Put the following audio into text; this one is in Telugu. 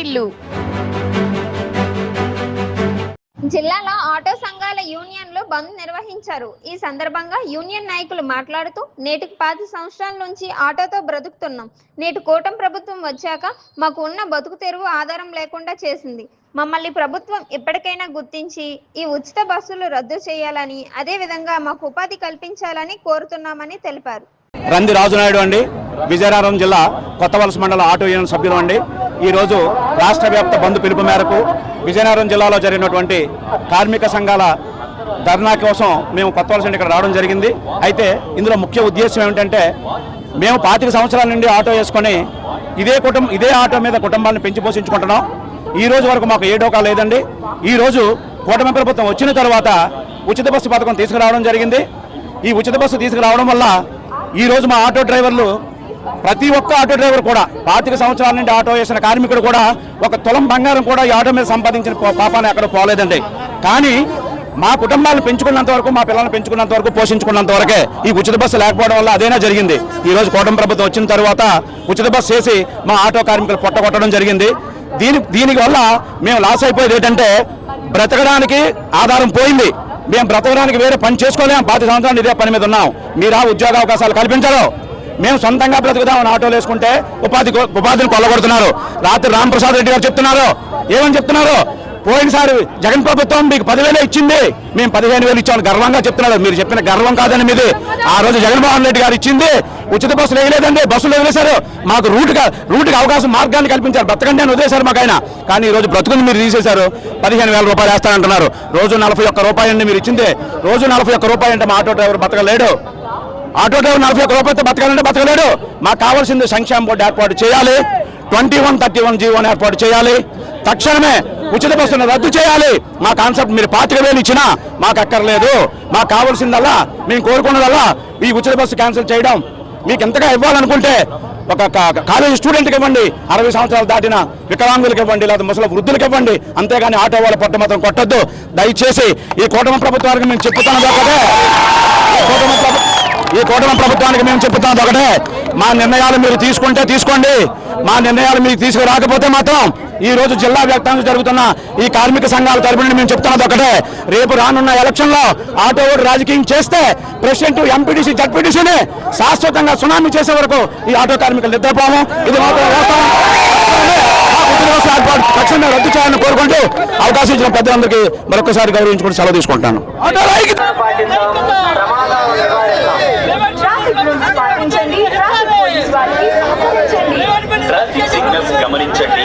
వారిల్లు. జిల్లాలో ఆటో సంఘాల యూనియన్లు బంద్ నిర్వహించారు. ఈ సందర్భంగా యూనియన్ నాయకులు మాట్లాడుతూ, నేటికి 10 సంవత్సరాల నుంచి ఆటోతో బ్రతుకుతున్నాం. నేటి కూటమి ప్రభుత్వం వచ్చాక మాకు ఉన్న బతుకు తెరువు ఆధారం లేకుండా చేసింది. మమ్మల్ని ప్రభుత్వం ఇప్పటికైనా గుర్తించి ఈ ఉచిత బస్సులు రద్దు చేయాలని, అదేవిధంగా మాకు ఉపాధి కల్పించాలని కోరుతున్నామని తెలిపారు. రంది రాజునాయుడు అండి, విజయనగరం జిల్లా కొత్తవలస మండల ఆటో యూనియన్ సభ్యులు అండి. ఈరోజు రాష్ట్ర వ్యాప్త బంద్ పిలుపు మేరకు విజయనగరం జిల్లాలో జరిగినటువంటి కార్మిక సంఘాల ధర్నా కోసం మేము కొత్తవలస నుండి ఇక్కడ రావడం జరిగింది. అయితే ఇందులో ముఖ్య ఉద్దేశం ఏమిటంటే, మేము 25 సంవత్సరాల నుండి ఆటో వేసుకొని ఇదే ఆటో మీద కుటుంబాలను పెంచి పోషించుకుంటున్నాం. ఈ రోజు వరకు మాకు ఏ డోకా లేదండి. ఈరోజు కూటమి ప్రభుత్వం వచ్చిన తర్వాత ఉచిత బస్సు పథకం తీసుకురావడం జరిగింది. ఈ ఉచిత బస్సు తీసుకురావడం వల్ల ఈరోజు మా ఆటో డ్రైవర్లు, ప్రతి ఒక్క ఆటో డ్రైవర్ కూడా 25 సంవత్సరాల నుండి ఆటో వేసిన కార్మికుడు కూడా ఒక తులం బంగారం కూడా ఈ ఆటో మీద సంపాదించిన పాపాన్ని ఎక్కడ పోలేదండి. కానీ మా కుటుంబాలను పెంచుకున్నంత వరకు, మా పిల్లల్ని పెంచుకున్నంత వరకు, పోషించుకున్నంత వరకే ఈ ఉచిత బస్సు లేకపోవడం వల్ల అదేనా జరిగింది. ఈరోజు కూటమి ప్రభుత్వం వచ్చిన తర్వాత ఉచిత బస్సు చేసి మా ఆటో కార్మికులు పొట్టగొట్టడం జరిగింది. దీనికి వల్ల మేము లాస్ అయిపోయేది ఏంటంటే, బ్రతకడానికి ఆధారం పోయింది. మేము బ్రతకడానికి వేరే పని చేసుకోలేము. 25 సంవత్సరాలు ఇదే పని మీద ఉన్నాం. మీరు ఆ ఉద్యోగ అవకాశాలు కల్పించారు. మేము సొంతంగా బ్రతుకుదామని ఆటోలు వేసుకుంటే ఉపాధిని కొల్లగొడుతున్నారు. రాత్రి రామప్రసాద్ రెడ్డి గారు చెప్తున్నారు, ఏమని చెప్తున్నారు, పోయినసారి జగన్ ప్రభుత్వం మీకు 10,000 ఇచ్చింది, మేము 15,000 ఇచ్చామని గర్వంగా చెప్తున్నారు. మీరు చెప్పిన గర్వం కాదని మీది. ఆ రోజు జగన్మోహన్ రెడ్డి గారు ఇచ్చింది ఉచిత బస్సులు వేయలేదండి, బస్సులు వదిలేశారు. మాకు రూట్కి అవకాశం, మార్గాన్ని కల్పించారు. బ్రతకండి అని వదిలేశారు మాకు ఆయన. కానీ ఈరోజు బ్రతుకుని మీరు తీసేశారు. 15,000 రూపాయలు వేస్తానంటున్నారు. రోజు 41 రూపాయలు మీరు ఇచ్చింది. రోజు 41 రూపాయలు అంటే మా ఆటో డ్రైవర్ బతకలేడు. ఆటో డ్రైవర్ 41 రూపాయలతో బతకాలంటే బతకలేడు. మాకు కావాల్సింది సంక్షేమ బోర్డు ఏర్పాటు చేయాలి, 2131 జీవోని ఏర్పాటు చేయాలి, తక్షణమే ఉచిత బస్సును రద్దు చేయాలి. మా కాన్సెప్ట్ మీరు 25,000 ఇచ్చినా మాకు అక్కర్లేదు. మాకు కావాల్సిందల్లా, మేము కోరుకున్నదల్లా ఈ ఉచిత బస్సు క్యాన్సిల్ చేయడం. మీకు ఎంతగా ఇవ్వాలనుకుంటే ఒక కాలేజీ స్టూడెంట్కి ఇవ్వండి, 60 సంవత్సరాలు దాటిన వికలాంగులకు ఇవ్వండి, లేదా ముసలి వృద్ధులకు ఇవ్వండి. అంతేగాని ఆటో వాళ్ళ పొట్ట మాత్రం కొట్టద్దు. దయచేసి ఈ కూటమి ప్రభుత్వానికి మేము చెప్పుతున్నది ఒకటే, ఈ కూటమి ప్రభుత్వానికి మేము చెప్తున్నది ఒకటే, మా నిర్ణయాలు మీరు తీసుకుంటే తీసుకోండి. మా నిర్ణయాలు మీకు తీసుకురాకపోతే మాత్రం ఈ రోజు జిల్లా వ్యాప్తంగా జరుగుతున్న ఈ కార్మిక సంఘాల తరపున మేము చెప్తున్నది ఒకటే, రేపు రానున్న ఎలక్షన్లో ఆటో ఓటు రాజకీయం చేస్తే ప్రెసిడెంట్, ఎంపీటీసీ, జడ్పీటీసీని శాశ్వతంగా సునామీ చేసే వరకు ఈ ఆటో కార్మికులు నిద్రపోము. ఇది మాత్రం తక్షణమే రద్దు చేయాలని కోరుకుంటూ అవకాశం ఇచ్చిన పెద్దలందరికీ మరొకసారి గౌరవించుకుంటూ సెలవు తీసుకుంటాను. ట్రాఫిక్ సిగ్నల్స్ గమనించండి.